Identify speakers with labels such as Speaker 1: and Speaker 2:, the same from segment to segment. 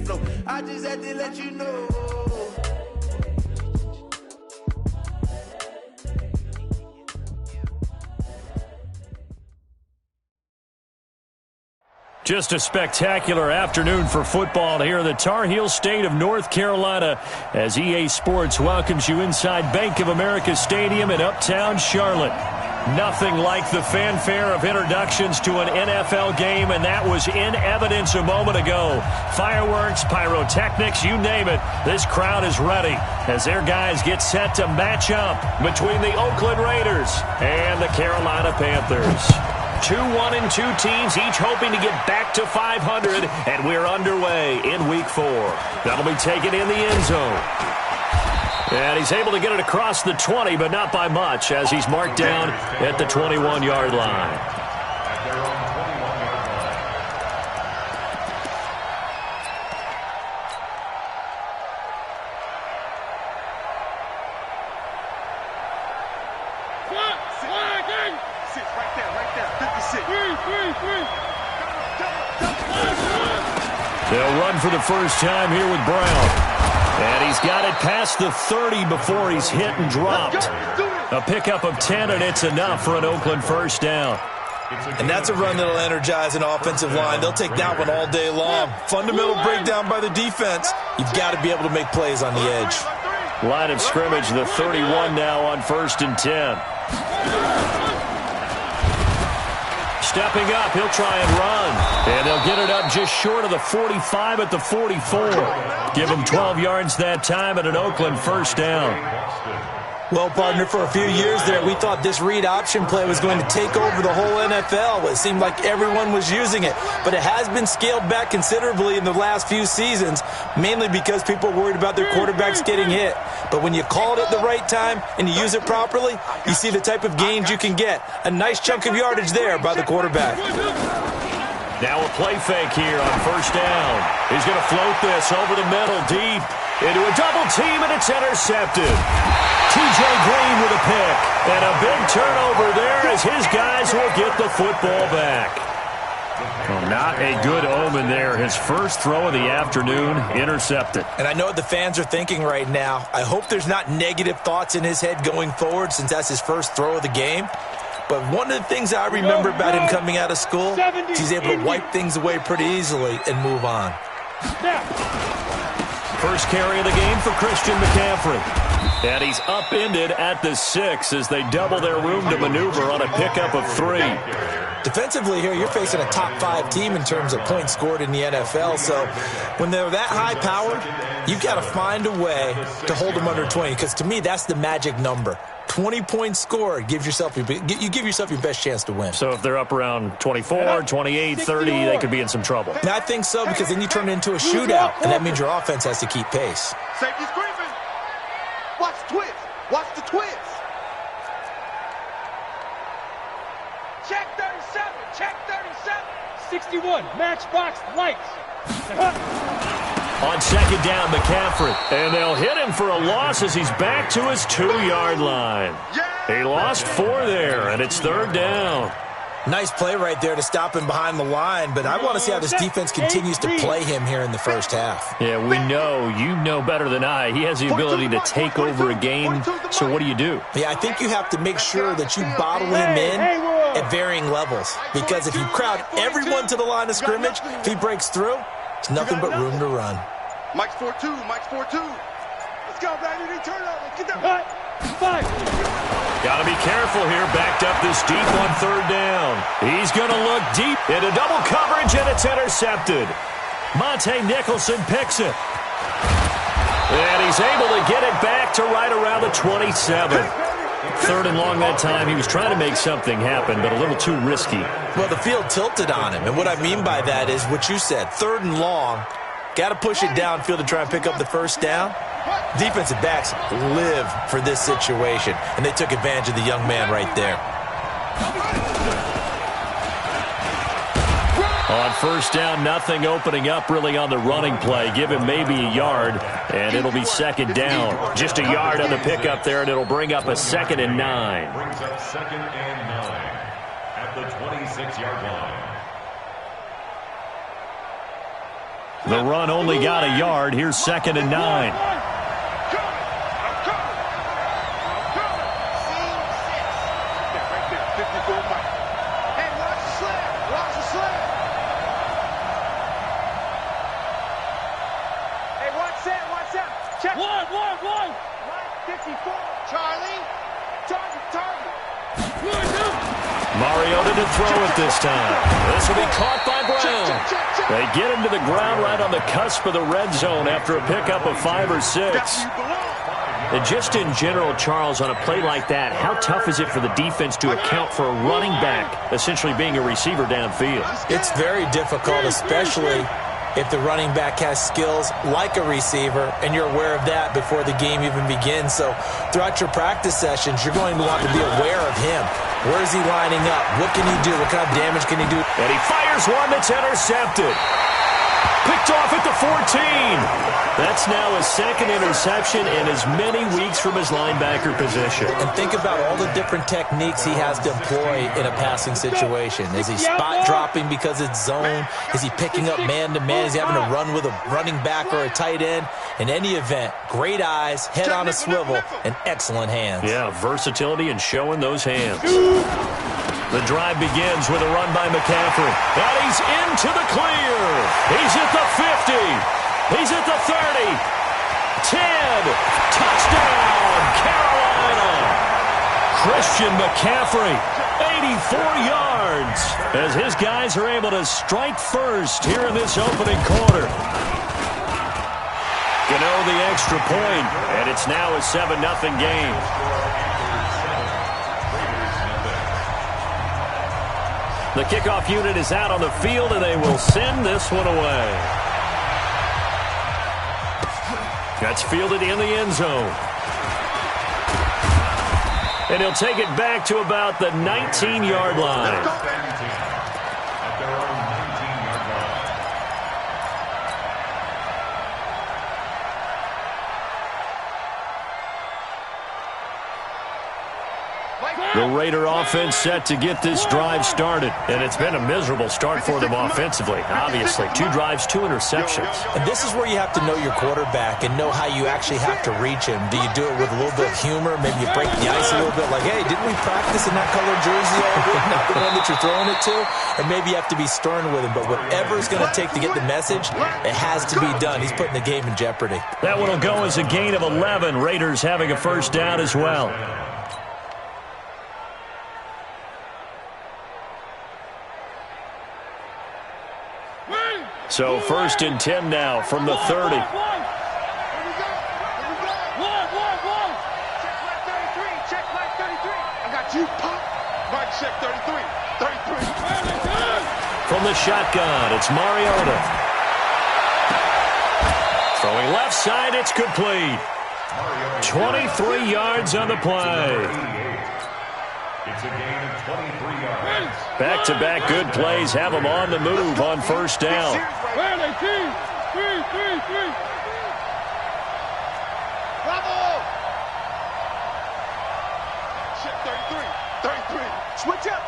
Speaker 1: flow. I just had to let you know.
Speaker 2: Just a spectacular afternoon for football here in the Tar Heel state of North Carolina as EA Sports welcomes you inside Bank of America Stadium in Uptown Charlotte. Nothing like the fanfare of introductions to an NFL game, and that was in evidence a moment ago. Fireworks, pyrotechnics, you name it. This crowd is ready as their guys get set to match up between the Oakland Raiders and the Carolina Panthers. 2-1-2 teams, each hoping to get back to 500, and we're underway in Week 4. That'll be taken in the end zone. And he's able to get it across the 20, but not by much, as he's marked down at the 21-yard line. They'll run for the first time here with Brown. And he's got it past the 30 before he's hit and dropped. A pickup of 10, and it's enough for an Oakland first down.
Speaker 3: And that's a run that'll energize an offensive line. They'll take that one all day long. Fundamental breakdown by the defense. You've got to be able to make plays on the edge.
Speaker 2: Line of scrimmage, the 31 now on 1st and 10. Stepping up, he'll try and run. And they'll get it up just short of the 45 at the 44. Give him 12 yards that time and an Oakland first down.
Speaker 3: Well, partner, for a few years there, we thought this read option play was going to take over the whole NFL. It seemed like everyone was using it. But it has been scaled back considerably in the last few seasons, mainly because people are worried about their quarterbacks getting hit. But when you call it at the right time and you use it properly, you see the type of gains you can get. A nice chunk of yardage there by the quarterback.
Speaker 2: Now a play fake here on first down. He's going to float this over the middle, deep, into a double team, and it's intercepted. T.J. Green with a pick, and a big turnover there as his guys will get the football back. Well, not a good omen there. His first throw of the afternoon intercepted.
Speaker 3: And I know what the fans are thinking right now. I hope there's not negative thoughts in his head going forward since that's his first throw of the game. But one of the things I remember about him coming out of school is he's able to wipe things away pretty easily and move on.
Speaker 2: First carry of the game for Christian McCaffrey. And he's upended at the 6 as they double their room to maneuver on a pickup of 3.
Speaker 3: Defensively here, you're facing a top 5 team in terms of points scored in the NFL. So when they're that high powered, you've got to find a way to hold them under 20. Because to me, that's the magic number. 20 points scored, you give yourself your best chance to win.
Speaker 2: So if they're up around 24, 28, 30, they could be in some trouble.
Speaker 3: And I think so, because then you turn it into a shootout, and that means your offense has to keep pace.
Speaker 4: Safety's creeping. Watch the twist. Watch the twist. Check 37. Check 37.
Speaker 5: 61. Matchbox lights.
Speaker 2: On second down, McCaffrey. And they'll hit him for a loss as he's back to his 2-yard line. He lost 4 there, and it's 3rd down.
Speaker 3: Nice play right there to stop him behind the line, but I want to see how this defense continues to play him here in the first half.
Speaker 2: Yeah, we know. You know better than I. He has the ability to take over a game, so what do you do?
Speaker 3: Yeah, I think you have to make sure that you bottle him in at varying levels, because if you crowd everyone to the line of scrimmage, if he breaks through, it's nothing but room to run.
Speaker 4: Mike's 4-2. Mike's 4-2. Let's go, baby. Turn over. Get that.
Speaker 5: 5.
Speaker 2: Got to be careful here. Backed up this deep on 3rd down. He's going to look deep into double coverage, and it's intercepted. Monte Nicholson picks it. And he's able to get it back to right around the 27. 3rd and long that time. He was trying to make something happen, but a little too risky.
Speaker 3: Well, the field tilted on him, and what I mean by that is what you said. 3rd and long. Got to push it downfield to try and pick up the first down. Defensive backs live for this situation, and they took advantage of the young man right there.
Speaker 2: On first down, nothing opening up really on the running play. Give him maybe a yard, and it'll be 2nd down. Just a yard on the pickup there, and it'll bring up a 2nd and 9.
Speaker 6: Brings up 2nd and 9 at the 26-yard line.
Speaker 2: The run only got a yard. Here's 2nd and 9.
Speaker 5: Check. One.
Speaker 4: 54. Charlie. Target.
Speaker 2: Mariota to throw it this time. This will be caught by Brown. They get him to the ground right on the cusp of the red zone after a pickup of 5 or 6.
Speaker 7: And just in general, Charles, on a play like that, how tough is it for the defense to account for a running back essentially being a receiver downfield?
Speaker 3: It's very difficult, especially if the running back has skills like a receiver, and you're aware of that before the game even begins. So throughout your practice sessions, you're going to want to be aware of him. Where is he lining up? What can he do? What kind of damage can he do?
Speaker 2: And he fires one that's intercepted. Picked off at the 14. That's now his 2nd interception in as many weeks from his linebacker position.
Speaker 3: And think about all the different techniques he has to employ in a passing situation. Is he spot dropping because it's zone? Is he picking up man-to-man? Is he having to run with a running back or a tight end? In any event, great eyes, head on a swivel, and excellent hands.
Speaker 2: Yeah, versatility and showing those hands. The drive begins with a run by McCaffrey. And he's into the clear. He's at the 50. He's at the 30. 10. Touchdown, Carolina. Christian McCaffrey, 84 yards, as his guys are able to strike first here in this opening quarter. Gano the extra point, and it's now a 7-0 game. The kickoff unit is out on the field, and they will send this one away. That's fielded in the end zone. And he'll take it back to about the 19-yard line. The Raider offense set to get this drive started, and it's been a miserable start for them offensively. Obviously, 2 drives, 2 interceptions.
Speaker 3: And this is where you have to know your quarterback and know how you actually have to reach him. Do you do it with a little bit of humor? Maybe you break the ice a little bit, like, hey, didn't we practice in that colored jersey already? Not the one that you're throwing it to? Or maybe you have to be stern with him. But whatever it's going to take to get the message, it has to be done. He's putting the game in jeopardy.
Speaker 2: That one will go as a gain of 11. Raiders having a first down as well. So 1st and 10 now from the 30.
Speaker 4: Check like 33. I got you, Pop. Mike, check 33. 33.
Speaker 2: From the shotgun, it's Mariota. Throwing left side, it's complete. 23 yards on the play.
Speaker 6: It's a gain of 23 yards.
Speaker 2: Back-to-back good plays have them on the move on first down.
Speaker 4: Bravo! Check 33. Switch up.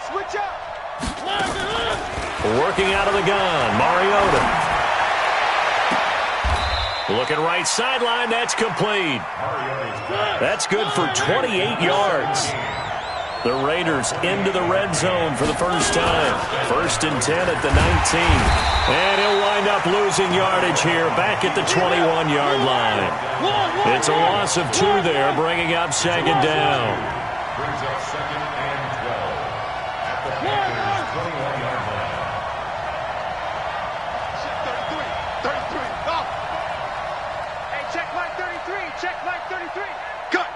Speaker 2: Working out of the gun, Mariota. Looking right sideline, that's complete. That's good for 28 yards. The Raiders into the red zone for the first time. 1st and 10 at the 19. And he'll wind up losing yardage here back at the 21-yard line. It's a loss of 2 there, bringing up 2nd down.
Speaker 6: Brings up 2nd and 12 at the Panthers' 21-yard line.
Speaker 4: Check 33. Oh. Hey, check Mike 33. Check Mike 33. Cut.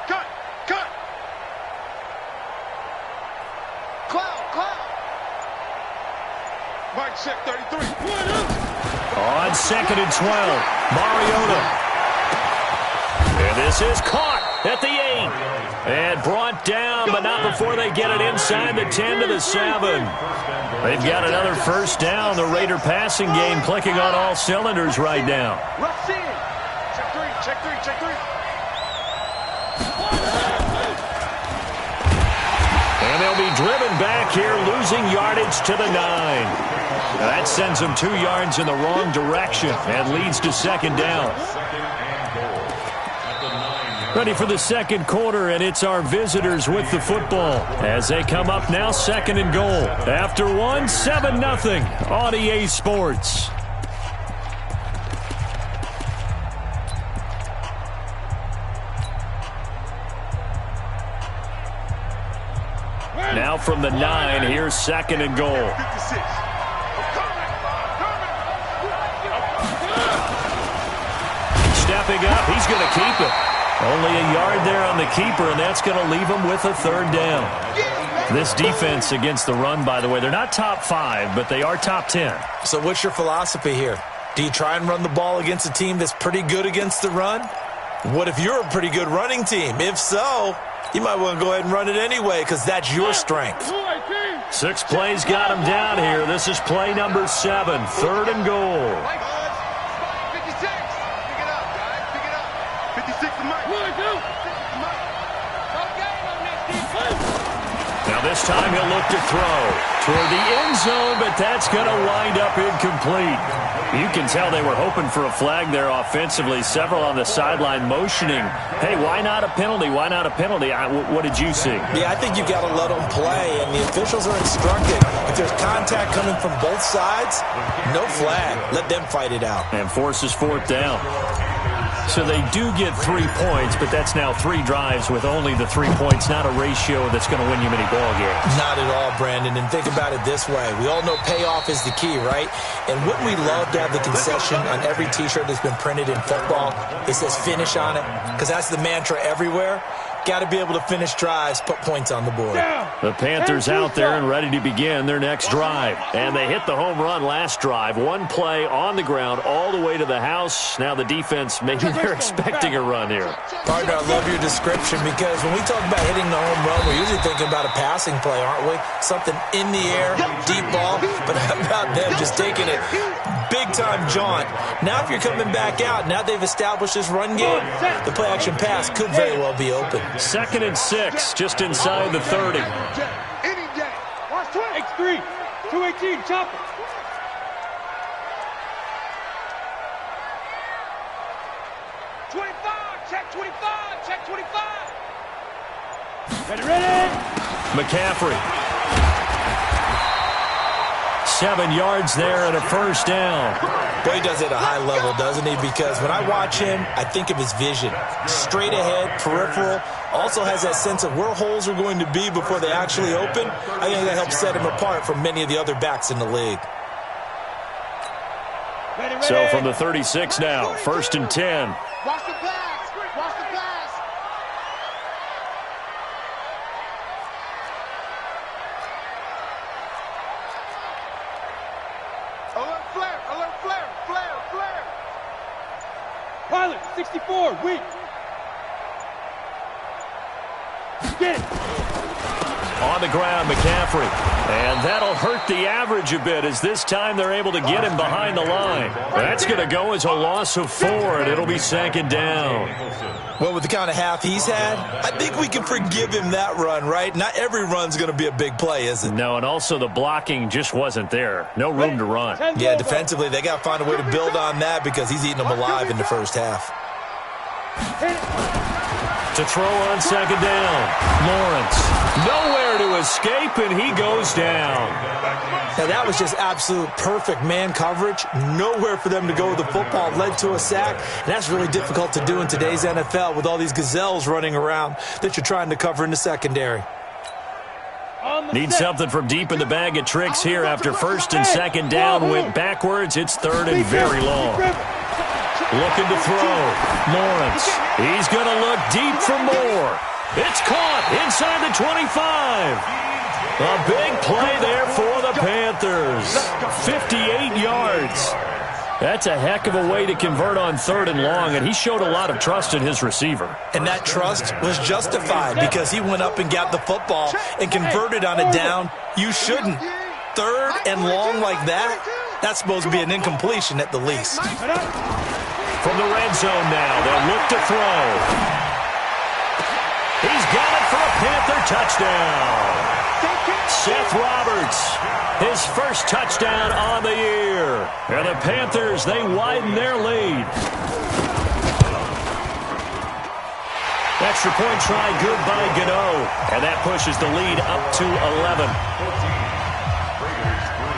Speaker 4: Cloud. Mike, check 33.
Speaker 2: On 2nd and 12, Mariota. And this is caught at the 8. And brought down, but not before they get it inside the 10 to the 7. They've got another first down. The Raider passing game clicking on all cylinders right now.
Speaker 4: Rough in. Check 3.
Speaker 2: And And they'll be driven back here, losing yardage to the 9. That sends them 2 yards in the wrong direction and leads to second down. Ready for the second quarter, and it's our visitors with the football as they come up now, second and goal. After 1, 7-0 on EA Sports. Now from the 9, here's second and goal. Stepping up, he's going to keep it. Only a yard there on the keeper, and that's going to leave him with a third down. This defense against the run, by the way, they're not top 5, but they are top 10.
Speaker 3: So what's your philosophy here? Do you try and run the ball against a team that's pretty good against the run? What if you're a pretty good running team? If so, you might want to go ahead and run it anyway because that's your strength.
Speaker 2: 6 plays got him down here. This is play number 7, third and goal.
Speaker 4: 56. Pick it up, guys. Pick it up. 56 to Mike.
Speaker 2: Now this time he'll look to throw toward the end zone, but that's going to wind up incomplete. You can tell they were hoping for a flag there offensively. Several on the sideline motioning, hey, why not a penalty? Why not a penalty? What did you see?
Speaker 3: Yeah, I think you got to let them play, and the officials are instructed. If there's contact coming from both sides, no flag. Let them fight it out.
Speaker 2: And forces fourth down. So they do get 3 points, but that's now 3 drives with only the 3 points, not a ratio that's going to win you many ball games.
Speaker 3: Not at all, Brandon. And think about it this way. We all know payoff is the key, right? And wouldn't we love to have the concession on every T-shirt that's been printed in football? It says finish on it, because that's the mantra everywhere. Got to be able to finish drives, put points on the board.
Speaker 2: The Panthers out there and ready to begin their next drive. And they hit the home run last drive. 1 play on the ground all the way to the house. Now the defense, maybe they're expecting a run here.
Speaker 3: Partner, I love your description because when we talk about hitting the home run, we're usually thinking about a passing play, aren't we? Something in the air, deep ball. But how about them just taking it big-time jaunt? Now if you're coming back out, now they've established this run game, the play-action pass could very well be open.
Speaker 2: 2nd and 6, just inside the 30.
Speaker 4: Any day.
Speaker 5: Watch X3. 218, chop it.
Speaker 4: Check 25. Check 25.
Speaker 5: Ready.
Speaker 2: McCaffrey. 7 yards there and a first down.
Speaker 3: Boy, he does it at a high level, doesn't he? Because when I watch him, I think of his vision. Straight ahead, peripheral. Also has that sense of where holes are going to be before they actually open. I think that helps set him apart from many of the other backs in the league.
Speaker 5: Ready.
Speaker 2: So from the 36 now, 1st and 10.
Speaker 4: Watch the pass. Watch the pass. Alert flare. Alert flare. Flare.
Speaker 5: Pilot, 64, weak. Get it.
Speaker 2: On the ground, McCaffrey. And that'll hurt the average a bit as this time they're able to get him behind the line. That's going to go as a loss of 4, and it'll be 2nd down.
Speaker 3: Well, with the kind of half he's had, I think we can forgive him that run, right? Not every run's going to be a big play, is it?
Speaker 2: No, and also the blocking just wasn't there. No room to run.
Speaker 3: Yeah, defensively, they got to find a way to build on that because he's eating them alive in the first half.
Speaker 2: To throw on 2nd down. Lawrence. Nowhere to escape, and he goes down.
Speaker 3: Now, that was just absolute perfect man coverage. Nowhere for them to go with the football. Led to a sack. And that's really difficult to do in today's NFL with all these gazelles running around that you're trying to cover in the secondary.
Speaker 2: Need something from deep in the bag of tricks here after 1st and 2nd down. Went backwards. It's 3rd and very long. Looking to throw. Lawrence. He's going to look deep for more. It's caught inside the 25. A big play there for the Panthers. 58 yards. That's a heck of a way to convert on 3rd and long, and he showed a lot of trust in his receiver.
Speaker 3: And that trust was justified because he went up and got the football and converted on a down. You shouldn't. 3rd and long like that, that's supposed to be an incompletion at the least.
Speaker 2: From the red zone now, they'll look to throw. He's got it for a Panther touchdown. Seth Roberts, his first touchdown on the year. And the Panthers, they widen their lead. Extra point try good by Gano. And that pushes the lead up to 11.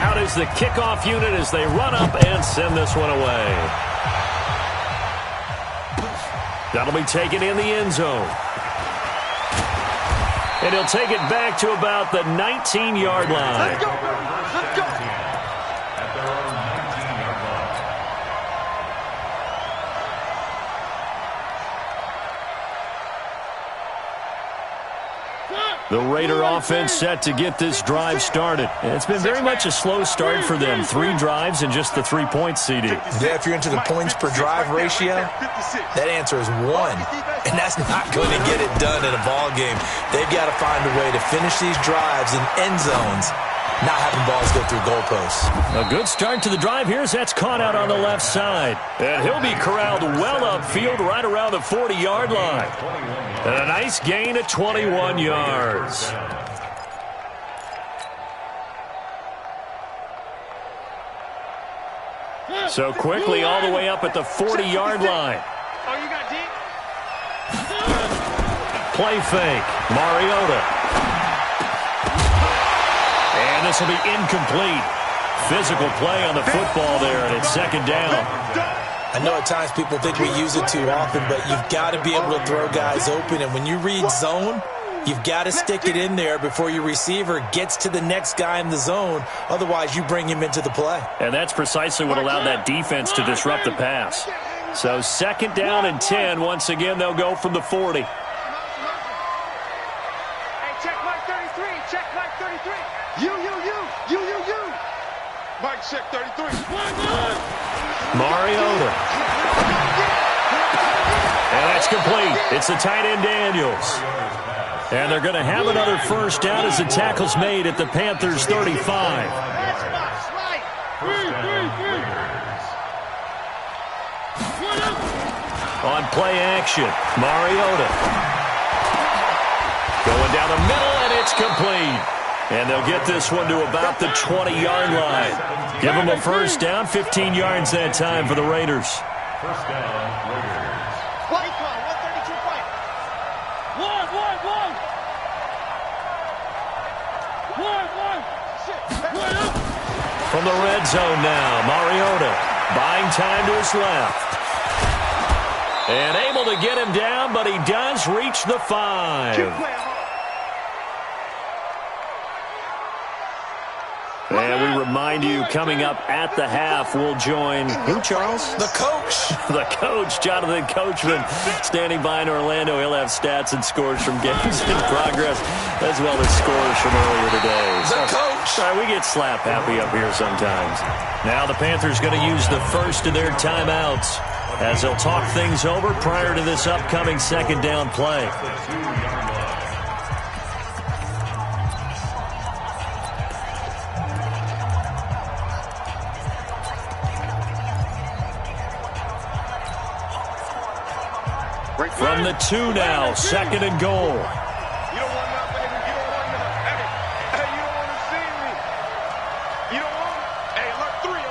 Speaker 2: Out is the kickoff unit as they run up and send this one away. That'll be taken in the end zone. And he'll take it back to about the 19-yard line.
Speaker 4: Let's go, let's go.
Speaker 6: At their own 19-yard line.
Speaker 2: The Raider offense set to get this drive started. And it's been very much a slow start for them. 3 drives and just the 3 points, CD.
Speaker 3: Yeah, if you're into the points per drive ratio, that answer is 1. And that's not going to get it done in a ball game. They've got to find a way to finish these drives in end zones, not having balls go through goalposts.
Speaker 2: A good start to the drive here as that's caught out on the left side. And he'll be corralled well upfield right around the 40-yard line. And a nice gain of 21 yards. So quickly all the way up at the 40-yard line.
Speaker 4: Oh, you got deep?
Speaker 2: Play fake. Mariota. And this will be incomplete. Physical play on the football there, and it's second down.
Speaker 3: I know at times people think we use it too often, but you've got to be able to throw guys open. And when you read zone, you've got to stick it in there before your receiver gets to the next guy in the zone. Otherwise, you bring him into the play.
Speaker 2: And that's precisely what allowed that defense to disrupt the pass. So second down and 10. Once again, they'll go from the 40.
Speaker 4: Hey, check Mike 33. Check Mike 33. You. Mike, check 33.
Speaker 2: Mariota. And that's complete. It's the tight end Daniels. And they're going to have another first down as the tackle's made at the Panthers' 35. On play action, Mariota. Going down the middle, and it's complete. And they'll get this one to about the 20-yard line. Give them a first down, 15 yards that time for the Raiders.
Speaker 6: First down, Raiders.
Speaker 4: 132 fight.
Speaker 2: From the red zone now, Mariota buying time to his left. And able to get him down, but he does reach the 5. And we remind you, coming up at the half, we'll join who, Charles?
Speaker 3: The coach.
Speaker 2: The coach, Jonathan Coachman, standing by in Orlando. He'll have stats and scores from games in progress, as well as scores from earlier today.
Speaker 3: The coach.
Speaker 2: Sorry, we get slap happy up here sometimes. Now the Panthers going to use the first of their timeouts as they'll talk things over prior to this upcoming second down play. From the 2 now, second and goal.
Speaker 4: You don't want nothing, baby. You don't want nothing. Hey, you don't want to see me. You don't want it. Hey, alert 3.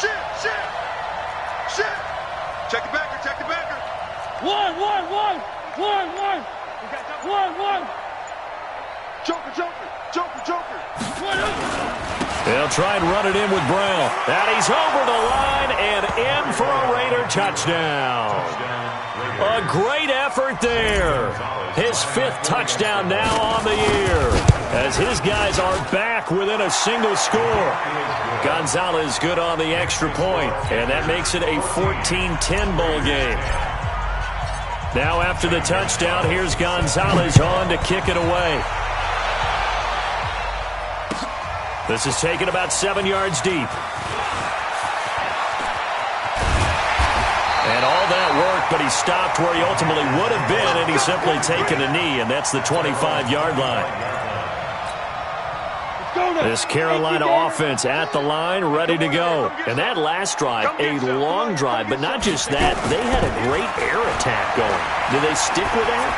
Speaker 4: Shit. Check the backer.
Speaker 5: One. Joker.
Speaker 2: They'll try and run it in with Brown. And he's over the line and in for a Raider touchdown. A great effort there. His 5th touchdown now on the year as his guys are back within a single score. Gonzalez good on the extra point, and that makes it a 14-10 ball game. Now after the touchdown, here's Gonzalez on to kick it away. This is taken about 7 yards deep. And all that work, but he stopped where he ultimately would have been, and he's simply taken a knee, and that's the 25-yard line. This Carolina offense at the line, ready to go. And that last drive, a long drive, but not just that. They had a great air attack going. Do they stick with that?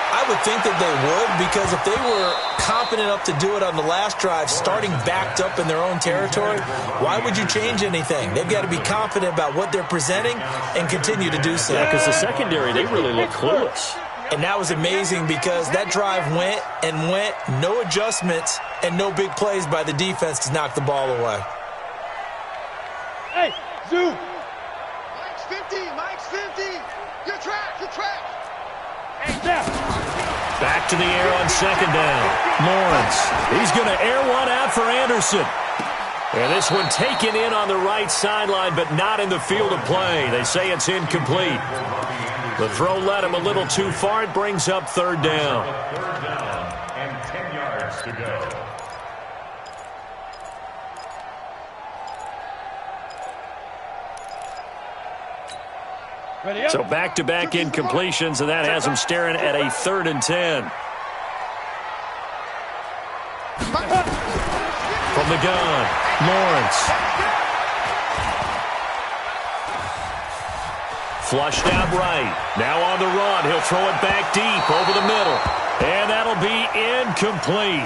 Speaker 3: I would think that they would, because if they were confident enough to do it on the last drive, starting backed up in their own territory, why would you change anything? They've got to be confident about what they're presenting and continue to do so.
Speaker 7: Yeah, because the secondary, they really look clueless.
Speaker 3: And that was amazing because that drive went and went, no adjustments and no big plays by the defense to knock the ball away.
Speaker 5: Hey, Zoo!
Speaker 4: Mike's 50, Mike's 50. You're trapped, you're trapped.
Speaker 5: Hey, Jeff!
Speaker 2: Back to the air on second down. Lawrence, he's going to air one out for Anderson. And this one taken in on the right sideline, but not in the field of play. They say it's incomplete. The throw led him a little too far. It brings up third down.
Speaker 6: Third down and 10 yards to go.
Speaker 5: Ready up.
Speaker 2: So back-to-back incompletions, and that has him staring at a 3rd and 10. From the gun, Lawrence. Flushed out right. Now on the run. He'll throw it back deep over the middle. And that'll be incomplete.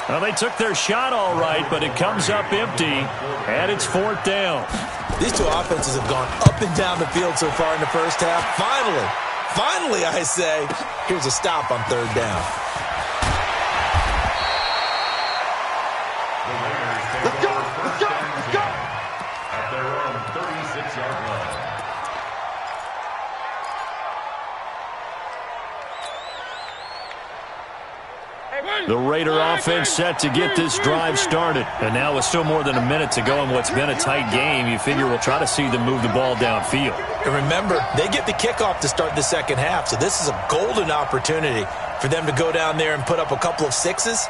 Speaker 2: Well, they took their shot all right, but it comes up empty, and it's 4th down.
Speaker 3: These two offenses have gone up and down the field so far in the first half. Finally, I say, here's a stop on third down.
Speaker 4: Let's go, let's go, let's go.
Speaker 6: At their own 36-yard line.
Speaker 2: The Raider offense set to get this drive started. And now with still more than a minute to go in what's been a tight game, you figure we'll try to see them move the ball downfield.
Speaker 3: And remember, they get the kickoff to start the second half, so this is a golden opportunity for them to go down there and put up a couple of sixes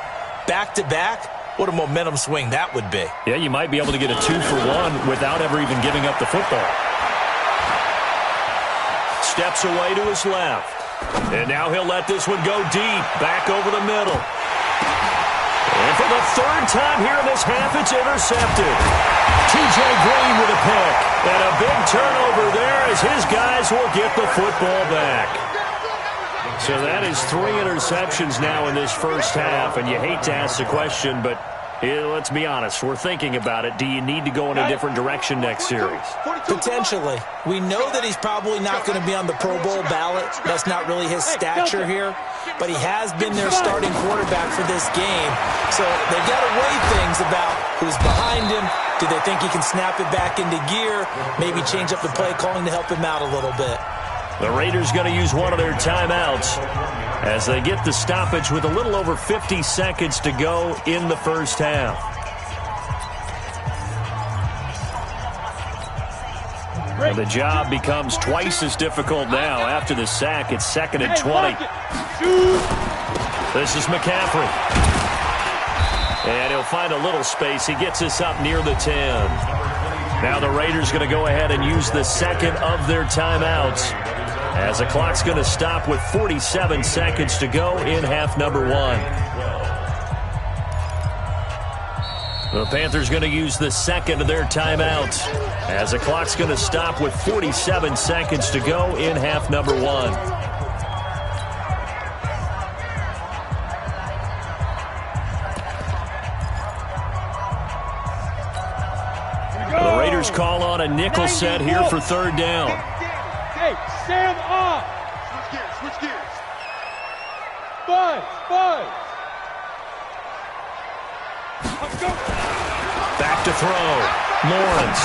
Speaker 3: back-to-back. What a momentum swing that would be.
Speaker 2: Yeah, you might be able to get a 2-for-1 without ever even giving up the football. Steps away to his left. And now he'll let this one go deep, back over the middle. And for the 3rd time here in this half, it's intercepted. T.J. Green with a pick. And a big turnover there as his guys will get the football back. So that is 3 interceptions now in this first half. And you hate to ask the question, but let's be honest. We're thinking about it. Do you need to go in a different direction next series?
Speaker 3: Potentially. We know that he's probably not going to be on the Pro Bowl ballot. That's not really his stature here. But he has been their starting quarterback for this game. So they've got to weigh things about who's behind him. Do they think he can snap it back into gear? Maybe change up the play calling to help him out a little bit.
Speaker 2: The Raiders going to use one of their timeouts as they get the stoppage with a little over 50 seconds to go in the first half. And the job becomes twice as difficult now. After the sack, it's 2nd and 20. This is McCaffrey. And he'll find a little space. He gets us up near the 10. Now the Raiders going to go ahead and use the second of their timeouts, as the clock's going to stop with 47 seconds to go in half number 1. The Panthers going to use the second of their timeouts, as the clock's going to stop with 47 seconds to go in half number 1. The Raiders call on a nickel set here for 3rd down.
Speaker 5: Hey, Sam off.
Speaker 4: Switch gears, switch gears.
Speaker 5: Buzz. Go.
Speaker 2: Back to throw. Lawrence.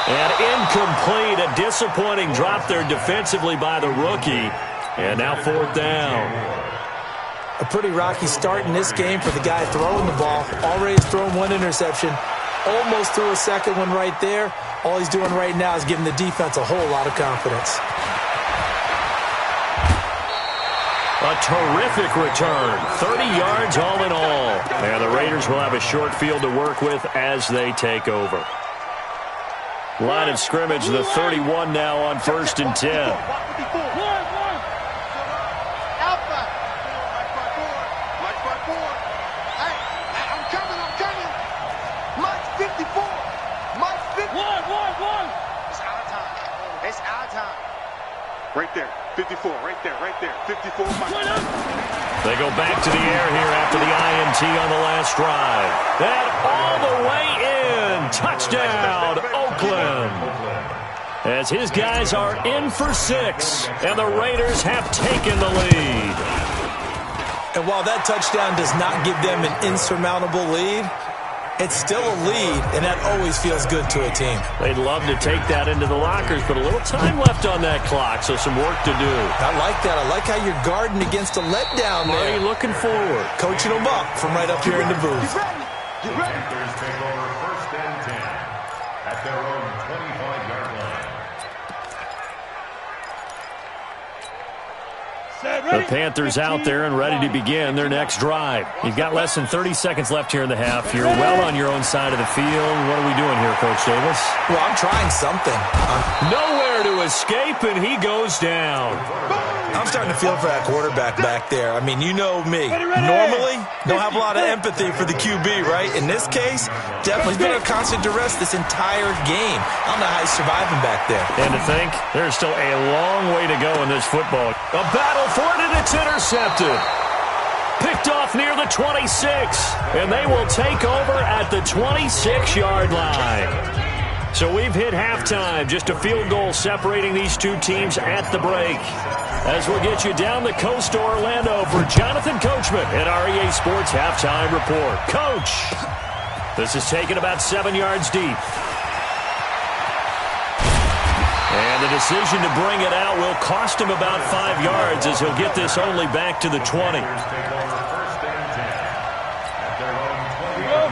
Speaker 2: And incomplete. A disappointing drop there defensively by the rookie. And now 4th down.
Speaker 3: A pretty rocky start in this game for the guy throwing the ball. Already has thrown 1 interception. Almost threw a second one right there. All he's doing right now is giving the defense a whole lot of confidence.
Speaker 2: A terrific return. 30 yards all in all. And the Raiders will have a short field to work with as they take over. Line of scrimmage, the 31 now on 1st and 10.
Speaker 4: It's our time. Right there. 54, right there, 54.
Speaker 2: They go back to the air here after the INT on the last drive. And all the way in. Touchdown, Oakland. As his guys are in for 6, and the Raiders have taken the lead.
Speaker 3: And while that touchdown does not give them an insurmountable lead, it's still a lead, and that always feels good to a team.
Speaker 2: They'd love to take that into the lockers, but a little time left on that clock, so some work to do.
Speaker 3: I like that. I like how you're guarding against a letdown there.
Speaker 2: Marty looking forward.
Speaker 3: Coaching them up from right up here in the booth.
Speaker 6: The Panthers take over 1st and 10 at their own 25-yard line.
Speaker 2: The Panthers out there and ready to begin their next drive. You've got less than 30 seconds left here in the half. You're well on your own side of the field. What are we doing here, Coach Davis?
Speaker 3: Well, I'm trying something.
Speaker 2: Nowhere to escape, and he goes down.
Speaker 3: I'm starting to feel for that quarterback back there. I mean, you know me. Normally, don't have a lot of empathy for the QB, right? In this case, definitely. He's been under constant duress this entire game. I don't know how he's surviving back there.
Speaker 2: And to think, there's still a long way to go in this football. A battle for it, and it's intercepted. Picked off near the 26, and they will take over at the 26-yard line. So we've hit halftime, just a field goal separating these two teams at the break. As we'll get you down the coast to Orlando for Jonathan Coachman at our EA Sports Halftime Report. Coach, this is taken about 7 yards deep. And the decision to bring it out will cost him about 5 yards as he'll get this only back to the 20.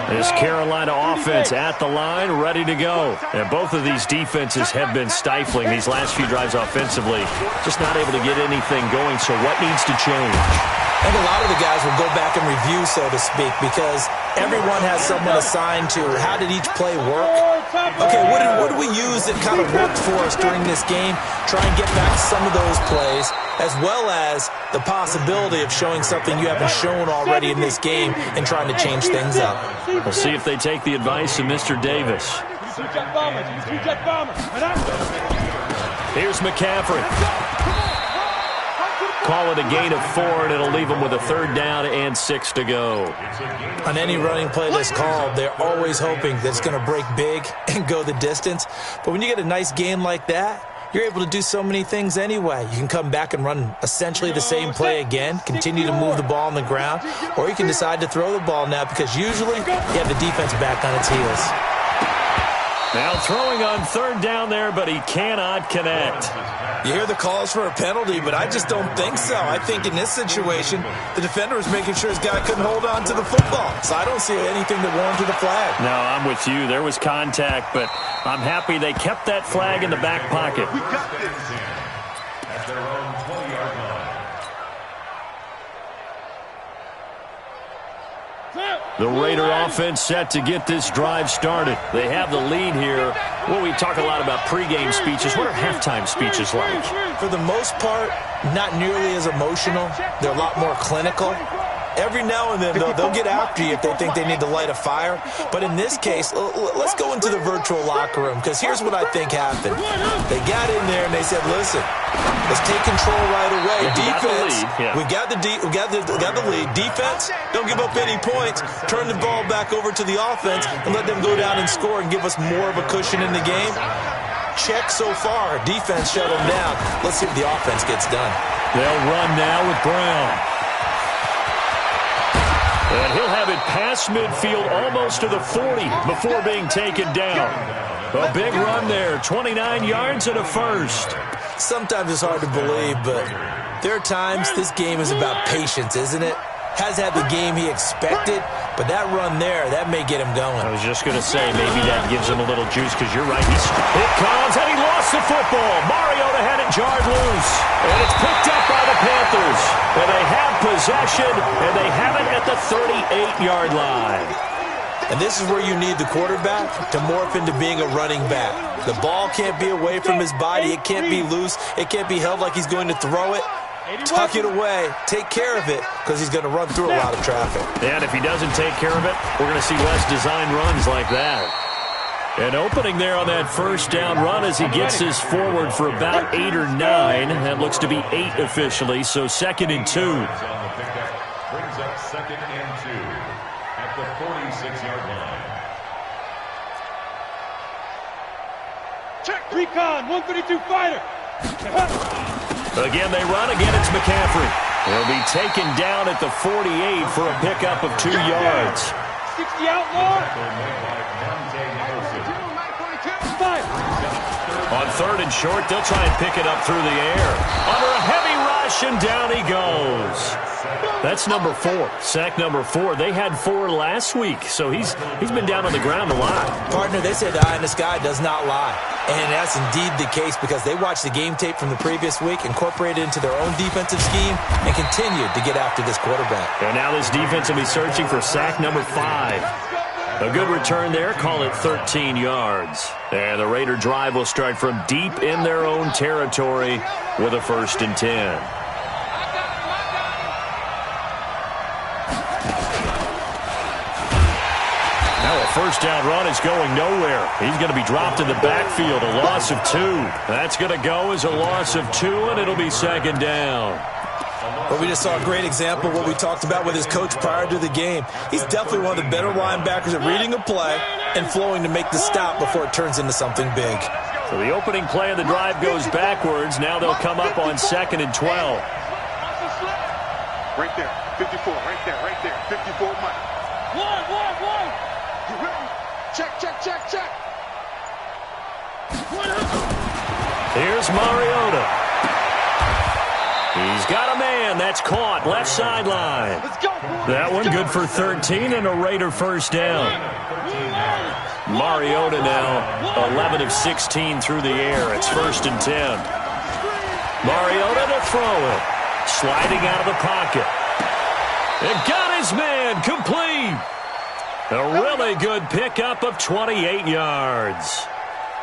Speaker 2: This Carolina offense at the line, ready to go. And both of these defenses have been stifling these last few drives offensively. Just not able to get anything going, so what needs to change?
Speaker 3: I think a lot of the guys will go back and review, so to speak, because everyone has someone assigned to how did each play work. Okay, what did we use that kind of worked for us during this game? Try and get back to some of those plays, as well as the possibility of showing something you haven't shown already in this game and trying to change things up.
Speaker 2: We'll see if they take the advice of Mr. Davis. Here's McCaffrey. Call it a gain of 4, and it'll leave them with a 3rd down and 6 to go.
Speaker 3: On any running play that's called, they're always hoping that it's going to break big and go the distance. But when you get a nice gain like that, you're able to do so many things anyway. You can come back and run essentially the same play again, continue to move the ball on the ground, or you can decide to throw the ball now because usually you have the defense back on its heels.
Speaker 2: Now throwing on 3rd down there, but he cannot connect.
Speaker 3: You hear the calls for a penalty, but I just don't think so. I think in this situation, the defender was making sure his guy couldn't hold on to the football. So I don't see anything that warranted a flag.
Speaker 2: No, I'm with you. There was contact, but I'm happy they kept that flag in the back pocket.
Speaker 6: We got this at their own 20-yard line.
Speaker 2: The Raider offense set to get this drive started. They have the lead here. Well, we talk a lot about pregame speeches. What are halftime speeches like?
Speaker 3: For the most part, not nearly as emotional. They're a lot more clinical. Every now and then, though, they'll get after you if they think they need to light a fire. But in this case, let's go into the virtual locker room, because here's what I think happened. They got in there and they said, listen, let's take control right away. Defense, we got the lead. Defense, don't give up any points. Turn the ball back over to the offense and let them go down and score and give us more of a cushion in the game. Check so far. Defense shut them down. Let's see if the offense gets done.
Speaker 2: They'll run now with Brown. And he'll have it past midfield almost to the 40 before being taken down. A big run there, 29 yards and a 1st.
Speaker 3: Sometimes it's hard to believe, but there are times this game is about patience, isn't it? Has had the game he expected, but that run there, that may get him going.
Speaker 2: I was just going to say, maybe that gives him a little juice, because you're right. It comes, and he lost the football. Mariota had it jarred loose, and it's picked up by the Panthers. And they have possession, and they have it at the 38-yard line.
Speaker 3: And this is where you need the quarterback to morph into being a running back. The ball can't be away from his body. It can't be loose. It can't be held like he's going to throw it. Tuck it away. Take care of it, because he's going to run through a lot of traffic.
Speaker 2: And if he doesn't take care of it, we're going to see less design runs like that. An opening there on that first down run as he gets this forward for about 8 or 9. That looks to be 8 officially, so 2nd and 2.
Speaker 6: Brings up 2nd and 2 at the 46-yard line.
Speaker 5: Check. Recon, 132 fighter.
Speaker 2: Again, they run. Again, it's McCaffrey. He'll be taken down at the 48 for a pickup of 2 yards.
Speaker 5: 60 outlaw.
Speaker 2: On 3rd and short, they'll try and pick it up through the air. Under a heavy rush, and down he goes. That's number 4. Sack number 4. They had 4 last week, so he's been down on the ground a lot.
Speaker 3: Partner, they say the eye in the sky does not lie. And that's indeed the case because they watched the game tape from the previous week, incorporated it into their own defensive scheme, and continued to get after this quarterback.
Speaker 2: And now this defense will be searching for sack number 5. A good return there, call it 13 yards. And the Raider drive will start from deep in their own territory with a 1st and 10. Now a first down run is going nowhere. He's going to be dropped in the backfield, a loss of 2. That's going to go as a loss of 2, and it'll be 2nd down.
Speaker 3: Well, we just saw a great example of what we talked about with his coach prior to the game. He's definitely one of the better linebackers at reading a play and flowing to make the stop before it turns into something big.
Speaker 2: So the opening play of the drive goes backwards. Now they'll come up on 2nd and 12.
Speaker 4: Right there, 54, right there, 54 Mike.
Speaker 5: One.
Speaker 4: You ready? Check.
Speaker 2: Here's Mariota. He's got a man. That's caught. Left sideline. That one good for 13 and a Raider first down. Mariota now 11 of 16 through the air. It's 1st and 10. Mariota to throw it. Sliding out of the pocket. And got his man. Complete. A really good pickup of 28 yards.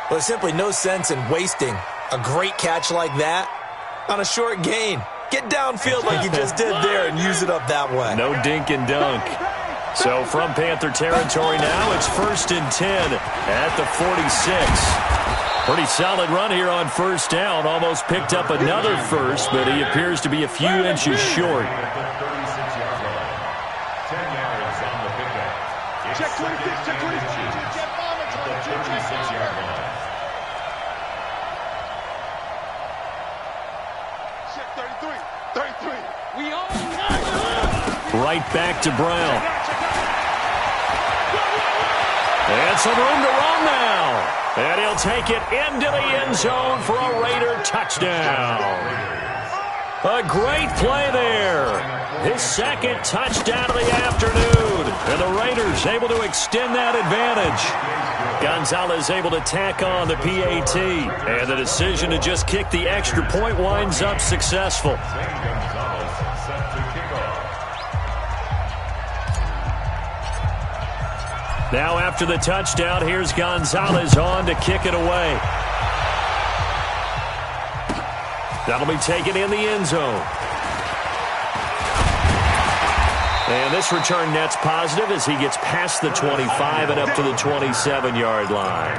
Speaker 3: Well, there's simply no sense in wasting a great catch like that on a short gain. Get downfield like you just did there and use it up that way.
Speaker 2: No dink and dunk. So from Panther territory now, it's 1st and 10 at the 46. Pretty solid run here on 1st down. Almost picked up another first, but he appears to be a few inches short.
Speaker 4: Check 26, check 26. Check 33.
Speaker 5: We all
Speaker 2: Right back to Brown. And some room to run now. And he'll take it into the end zone for a Raider touchdown. A great play there. His 2nd touchdown of the afternoon. And the Raiders able to extend that advantage. Gonzalez able to tack on the PAT. And the decision to just kick the extra point winds up successful. Now after the touchdown, here's Gonzalez on to kick it away. That'll be taken in the end zone. And this return net's positive as he gets past the 25 and up to the 27-yard line.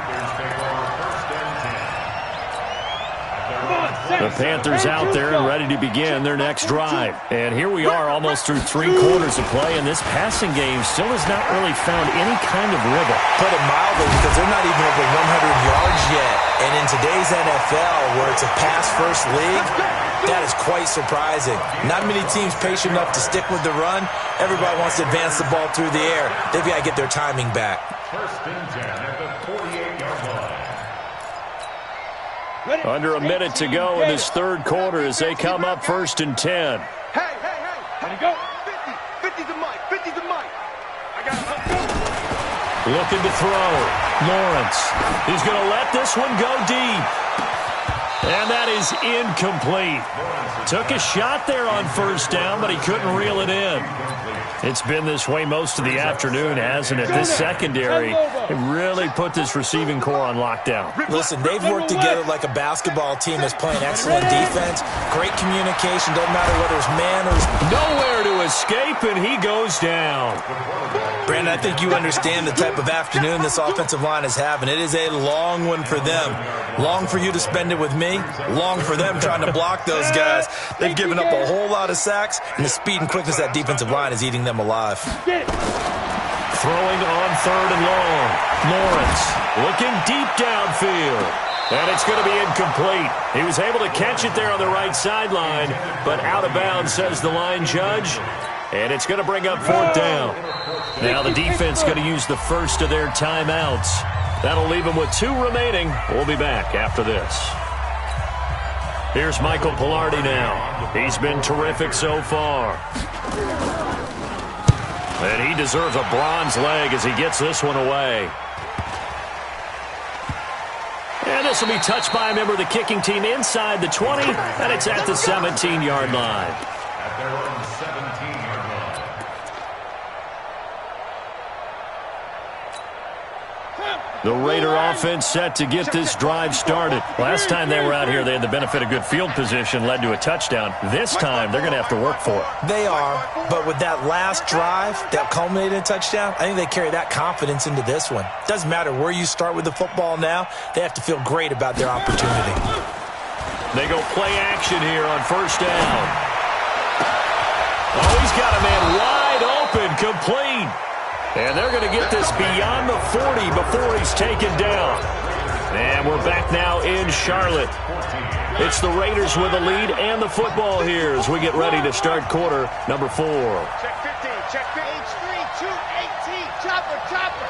Speaker 2: The Panthers out there and ready to begin their next drive. And here we are almost through 3 quarters of play, and this passing game still has not really found any kind of rhythm.
Speaker 3: Put it mildly, because they're not even over 100 yards yet. And in today's NFL, where it's a pass-first league, that is quite surprising. Not many teams patient enough to stick with the run. Everybody wants to advance the ball through the air. They've got to get their timing back.
Speaker 6: 1st and 10 at the 48-yard line.
Speaker 2: Under a minute to go in this 3rd quarter as they come up 1st and 10.
Speaker 4: Hey.
Speaker 5: Ready, go.
Speaker 4: 50 to Mike. I got him.
Speaker 2: Looking to throw. Lawrence. He's going to let this one go deep. And that is is incomplete. Took a shot there on first down, but he couldn't reel it in. It's been this way most of the afternoon, hasn't it? This secondary really put this receiving core on lockdown.
Speaker 3: Listen, they've worked together like a basketball team that's playing excellent defense. Great communication. Doesn't matter whether it's man or...
Speaker 2: Nowhere to escape, and he goes down.
Speaker 3: Brandon, I think you understand the type of afternoon this offensive line is having. It is a long one for them. Long for you to spend it with me. Long for them trying to block those guys. They've given up a whole lot of sacks, and the speed and quickness of that defensive line is eating them alive.
Speaker 2: Throwing on third and long. Lawrence looking deep downfield. And it's going to be incomplete. He was able to catch it there on the right sideline, but out of bounds, says the line judge. And it's going to bring up fourth down. Now the defense going to use the first of their timeouts. That'll leave them with 2 remaining. We'll be back after this. Here's Michael Pilardi now. He's been terrific so far. And he deserves a bronze leg as he gets this one away. And this will be touched by a member of the kicking team inside the 20, and it's at the 17-yard line.
Speaker 6: At their own 17-yard line.
Speaker 2: The Raider offense set to get this drive started. Last time they were out here, they had the benefit of good field position, led to a touchdown. This time, they're going to have to work for it.
Speaker 3: They are, but with that last drive that culminated in a touchdown, I think they carry that confidence into this one. Doesn't matter where you start with the football now, they have to feel great about their opportunity.
Speaker 2: They go play action here on first down. Oh, he's got a man wide open, complete. And they're going to get this beyond the 40 before he's taken down. And we're back now in Charlotte. It's the Raiders with the lead and the football here as we get ready to start quarter number 4.
Speaker 4: Check 15, check 15. H3, 2, 18, chopper, chopper.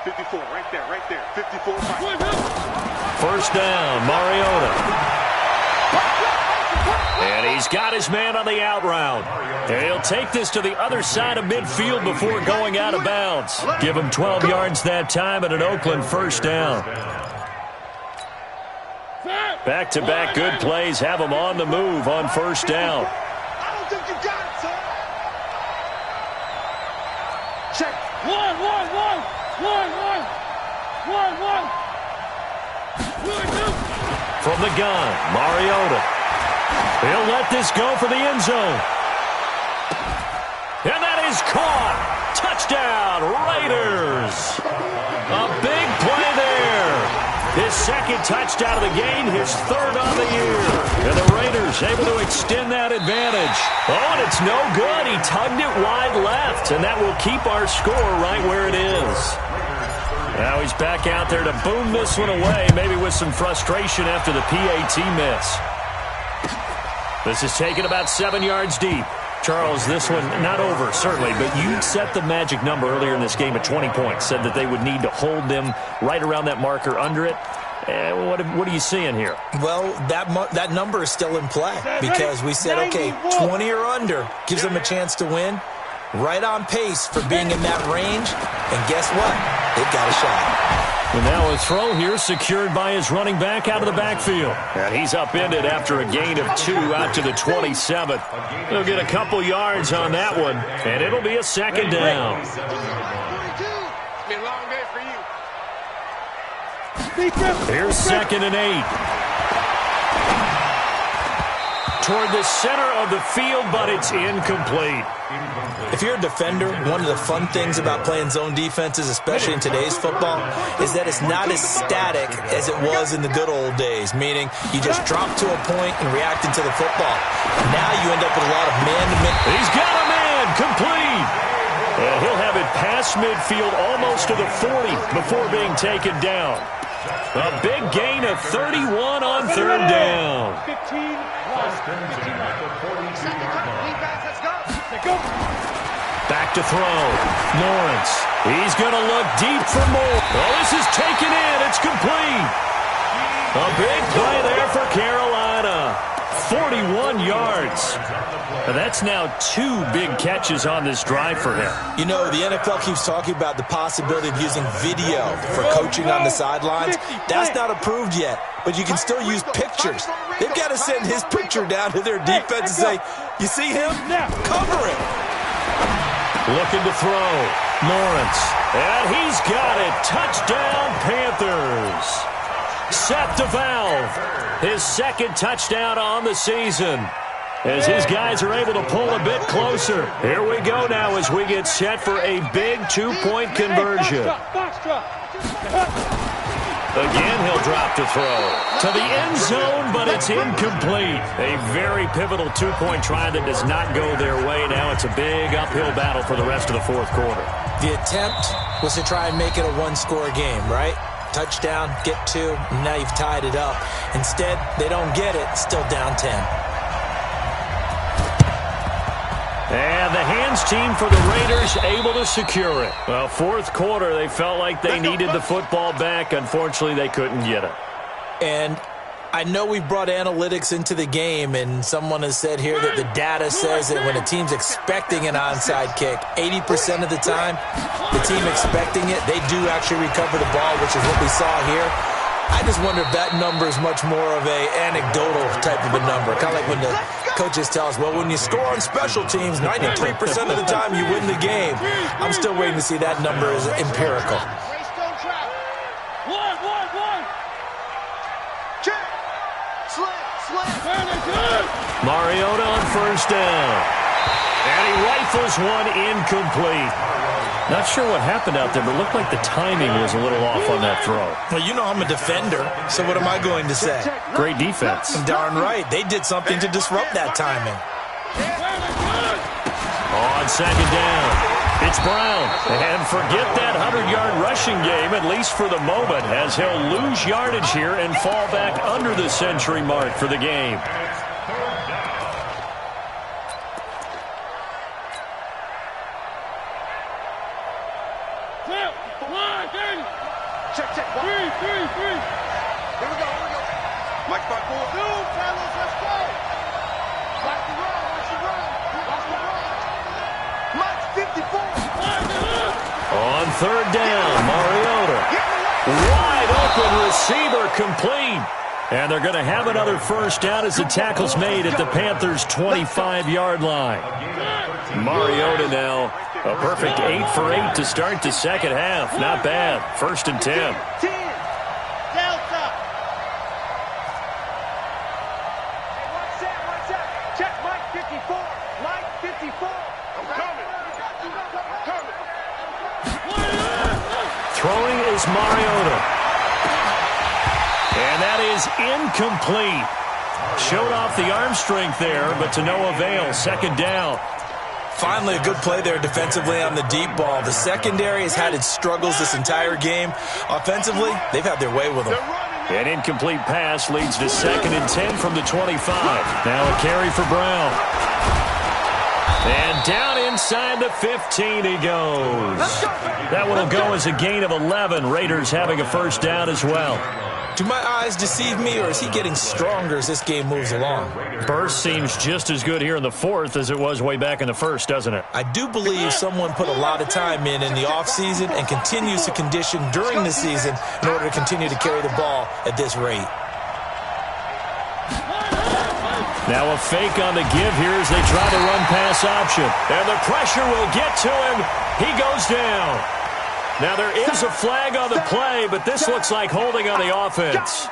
Speaker 4: 54, right there, 54.
Speaker 2: First down, Mariota. And he's got his man on the out route. And he'll take this to the other side of midfield before going out of bounds. Give him 12 yards that time and an Oakland first down. Back-to-back good plays have him on the move on first down.
Speaker 4: I don't think you got it, son. Check. One.
Speaker 2: From the gun, Mariota. He'll let this go for the end zone. And that is caught. Touchdown, Raiders. A big play there. His second touchdown of the game, his third on the year. And the Raiders able to extend that advantage. Oh, and it's no good. He tugged it wide left, and that will keep our score right where it is. Now he's back out there to boom this one away, maybe with some frustration after the PAT miss. This is taken about 7 yards deep. Charles, this one not over, certainly, but you set the magic number earlier in this game at 20 points, said that they would need to hold them right around that marker under it. What are you seeing here?
Speaker 3: Well, that number is still in play because we said, okay, 20 or under gives them a chance to win. Right on pace for being in that range. And guess what? They've got a shot.
Speaker 2: And now a throw here secured by his running back out of the backfield. And he's upended after a gain of 2 out to the 27th. He'll get a couple yards on that one, and it'll be a second down.
Speaker 4: It's been a long day for you.
Speaker 2: Here's 2nd and 8. Toward the center of the field, but it's incomplete.
Speaker 3: If you're a defender, one of the fun things about playing zone defenses, especially in today's football, is that it's not as static as it was in the good old days, meaning you just drop to a point and react into the football. Now you end up with a lot of man-to-man.
Speaker 2: He's got a man, complete. And he'll have it past midfield almost to the 40 before being taken down. A big gain of 31 on third down.
Speaker 5: 15.
Speaker 2: Back to throw. Lawrence. He's going to look deep for more. Oh, this is taken in. It's complete. A big play there for Carolina. 41 yards. That's now 2 big catches on this drive for him.
Speaker 3: You know, the NFL keeps talking about the possibility of using video for coaching on the sidelines. That's not approved yet, but you can still use pictures. They've got to send his picture down to their defense and say, you see him? Cover it.
Speaker 2: Looking to throw. Lawrence. And he's got it. Touchdown, Panthers. Seth DeValve, his second touchdown on the season, as his guys are able to pull a bit closer. Here we go now as we get set for a big 2-point conversion. Again, he'll drop to throw. To the end zone, but it's incomplete. A very pivotal 2-point try that does not go their way. Now it's a big uphill battle for the rest of the fourth quarter.
Speaker 3: The attempt was to try and make it a one-score game, right? Touchdown, get 2, and now you've tied it up. Instead, they don't get it, still down 10.
Speaker 2: And the hands team for the Raiders able to secure it. Well, fourth quarter, they felt like they needed the football back. Unfortunately, they couldn't get it.
Speaker 3: And I know we've brought analytics into the game, and someone has said here that the data says that when a team's expecting an onside kick, 80% of the time, the team expecting it, they do actually recover the ball, which is what we saw here. I just wonder if that number is much more of a anecdotal type of a number. Kind of like when the coaches tell us, well, when you score on special teams, 93% of the time you win the game. I'm still waiting to see that number is empirical.
Speaker 2: Mariota on first down. And he rifles one incomplete. Not sure what happened out there, but it looked like the timing was a little off on that throw.
Speaker 3: Well, you know I'm a defender, so what am I going to say?
Speaker 2: Great defense.
Speaker 3: Darn right. They did something to disrupt that timing.
Speaker 2: On second down, it's Brown. And forget that 100-yard rushing game, at least for the moment, as he'll lose yardage here and fall back under the century mark for the game. On third down, Mariota. Wide open receiver complete. And they're going to have another first down as the tackle's made at the Panthers' 25-yard line. Mariota now, a perfect 8 for 8 to start the second half. Not bad. First and 10. Throwing is Mariota. And that is incomplete. Showed off the arm strength there, but to no avail. Second down.
Speaker 3: Finally, a good play there defensively on the deep ball. The secondary has had its struggles this entire game. Offensively, they've had their way with them.
Speaker 2: An incomplete pass leads to second and 10 from the 25. Now a carry for Brown. And down inside the 15 he goes. That one will go as a gain of 11. Raiders having a first down as well.
Speaker 3: Do my eyes deceive me, or is he getting stronger as this game moves along?
Speaker 2: Burst seems just as good here in the fourth as it was way back in the first, doesn't it?
Speaker 3: I do believe someone put a lot of time in the offseason and continues to condition during the season in order to continue to carry the ball at this rate.
Speaker 2: Now a fake on the give here as they try the run-pass option. And the pressure will get to him. He goes down. Now there is a flag on the play, but this looks like holding on the offense.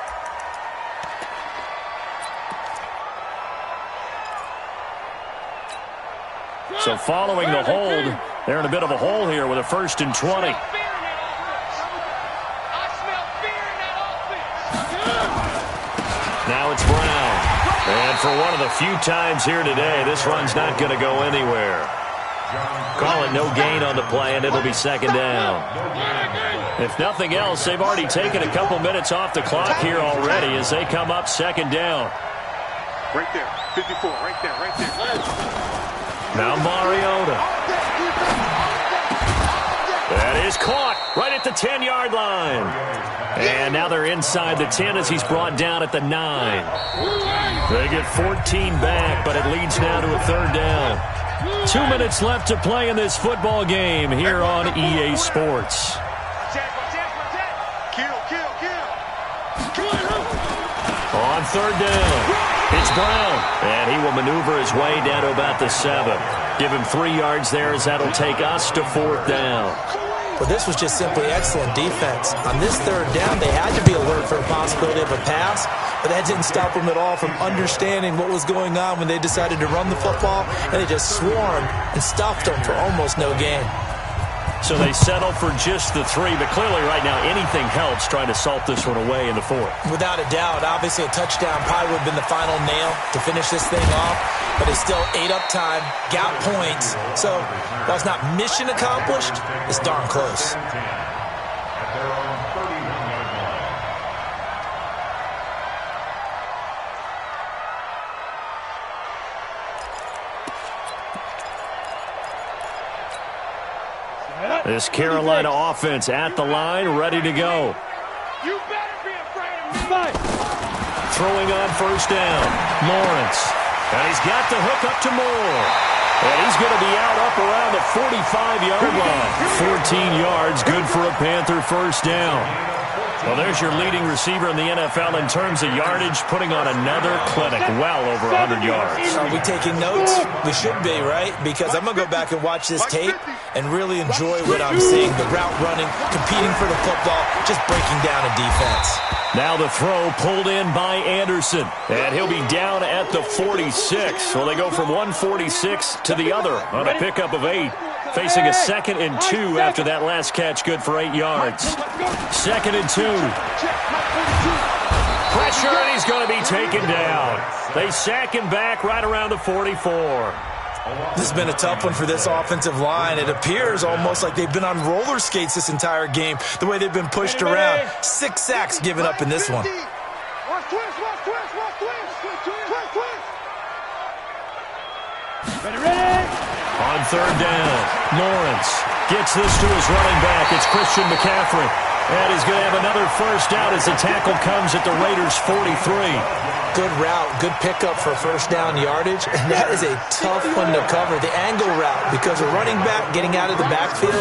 Speaker 2: So following the hold, they're in a bit of a hole here with a first and 20. Now it's Brown. And for one of the few times here today, this run's not going to go anywhere. Call it no gain on the play, and it'll be second down. If nothing else, they've already taken a couple minutes off the clock here already as they come up second down.
Speaker 4: Right there, 54, right there, right there.
Speaker 2: Now Mariota. That is caught right at the 10-yard line. And now they're inside the 10 as he's brought down at the 9. They get 14 back, but it leads now to a third down. 2 minutes left to play in this football game here on EA Sports. On third down, it's Brown, and he will maneuver his way down to about the 7. Give him 3 yards there as that'll take us to fourth down.
Speaker 3: Well, this was just simply excellent defense. On this third down, they had to be alert for the possibility of a pass, but that didn't stop them at all from understanding what was going on when they decided to run the football, and they just swarmed and stuffed them for almost no gain.
Speaker 2: So they settle for just the 3, but clearly right now anything helps trying to salt this one away in the 4th.
Speaker 3: Without a doubt, obviously a touchdown probably would have been the final nail to finish this thing off, but they still ate up time, got points. So while it's not mission accomplished, it's darn close.
Speaker 2: This Carolina offense at the line, ready to go.
Speaker 5: You better be afraid of me.
Speaker 2: Throwing on first down, Lawrence. And he's got the hook up to Moore. And he's going to be up around the 45-yard line. 14 yards, good for a Panther first down. Well, there's your leading receiver in the NFL in terms of yardage, putting on another clinic, well over 100 yards.
Speaker 3: Are we taking notes? We should be, right? Because I'm going to go back and watch this tape and really enjoy what I'm seeing. The route running, competing for the football, just breaking down a defense.
Speaker 2: Now the throw pulled in by Anderson, and he'll be down at the 46. Well, they go from 146 to the other on a pickup of 8. Facing a 2nd and 2 after that last catch, good for 8 yards. 2nd and 2. Pressure, and he's going to be taken down. They sack him back right around the 44.
Speaker 3: This has been a tough one for this offensive line. It appears almost like they've been on roller skates this entire game, the way they've been pushed around. 6 sacks given up in this one.
Speaker 5: Ready.
Speaker 2: On third down, Lawrence gets this to his running back. It's Christian McCaffrey. And he's going to have another first down as the tackle comes at the Raiders' 43.
Speaker 3: Good route, good pickup for first down yardage. And that is a tough one to cover, the angle route, because a running back getting out of the backfield,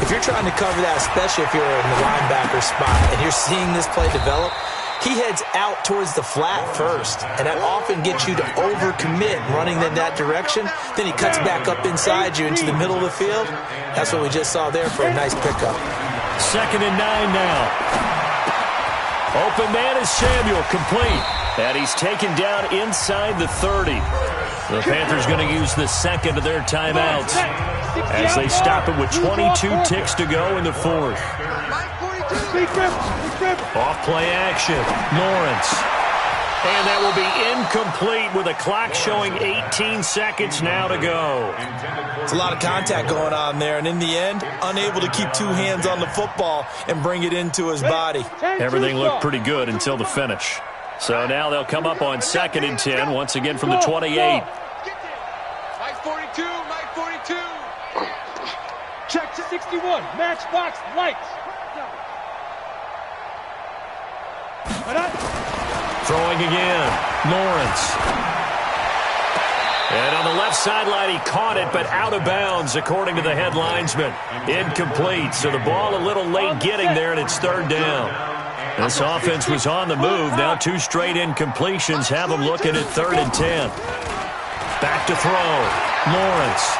Speaker 3: if you're trying to cover that, especially if you're in the linebacker spot and you're seeing this play develop, he heads out towards the flat first, and that often gets you to overcommit running in that direction. Then he cuts back up inside you into the middle of the field. That's what we just saw there for a nice pickup.
Speaker 2: 2nd and 9 now. Open man is Samuel, complete. And he's taken down inside the 30. The Panthers going to use the 2nd of their timeouts as they stop it with 22 ticks to go in the 4th. Off play action, Lawrence. And that will be incomplete with a clock showing 18 seconds now to go.
Speaker 3: It's a lot of contact going on there, and in the end, unable to keep 2 hands on the football and bring it into his body.
Speaker 2: Everything looked pretty good until the finish. So now they'll come up on 2nd and 10, once again from the 28.
Speaker 4: Mike 42, Mike 42.
Speaker 5: Check 61, matchbox lights.
Speaker 2: Throwing again, Lawrence. And on the left sideline, he caught it, but out of bounds, according to the head linesman. Incomplete, so the ball a little late getting there, and it's 3rd down. This offense was on the move. Now 2 straight incompletions have them looking at 3rd and 10. Back to throw, Lawrence.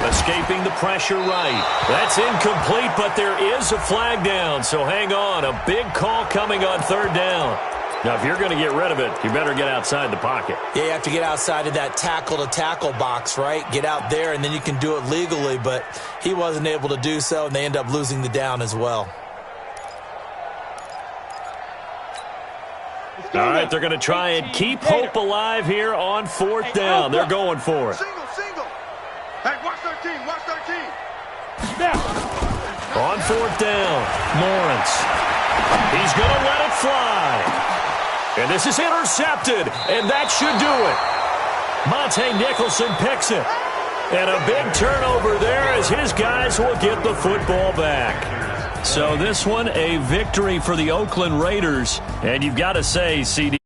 Speaker 2: Escaping the pressure right. That's incomplete, but there is a flag down, so hang on. A big call coming on 3rd down. Now, if you're going to get rid of it, you better get outside the pocket.
Speaker 3: Yeah, you have to get outside of that tackle-to-tackle box, right? Get out there, and then you can do it legally, but he wasn't able to do so, and they end up losing the down as well.
Speaker 2: All right, they're going to try and keep hope alive here on 4th down. They're going for it.
Speaker 4: Single. Hey, watch 13, watch 13.
Speaker 2: On 4th down, Lawrence. He's going to let it fly. And this is intercepted, and that should do it. Monte Nicholson picks it. And a big turnover there as his guys will get the football back. So this one, a victory for the Oakland Raiders. And you've got to say, CD.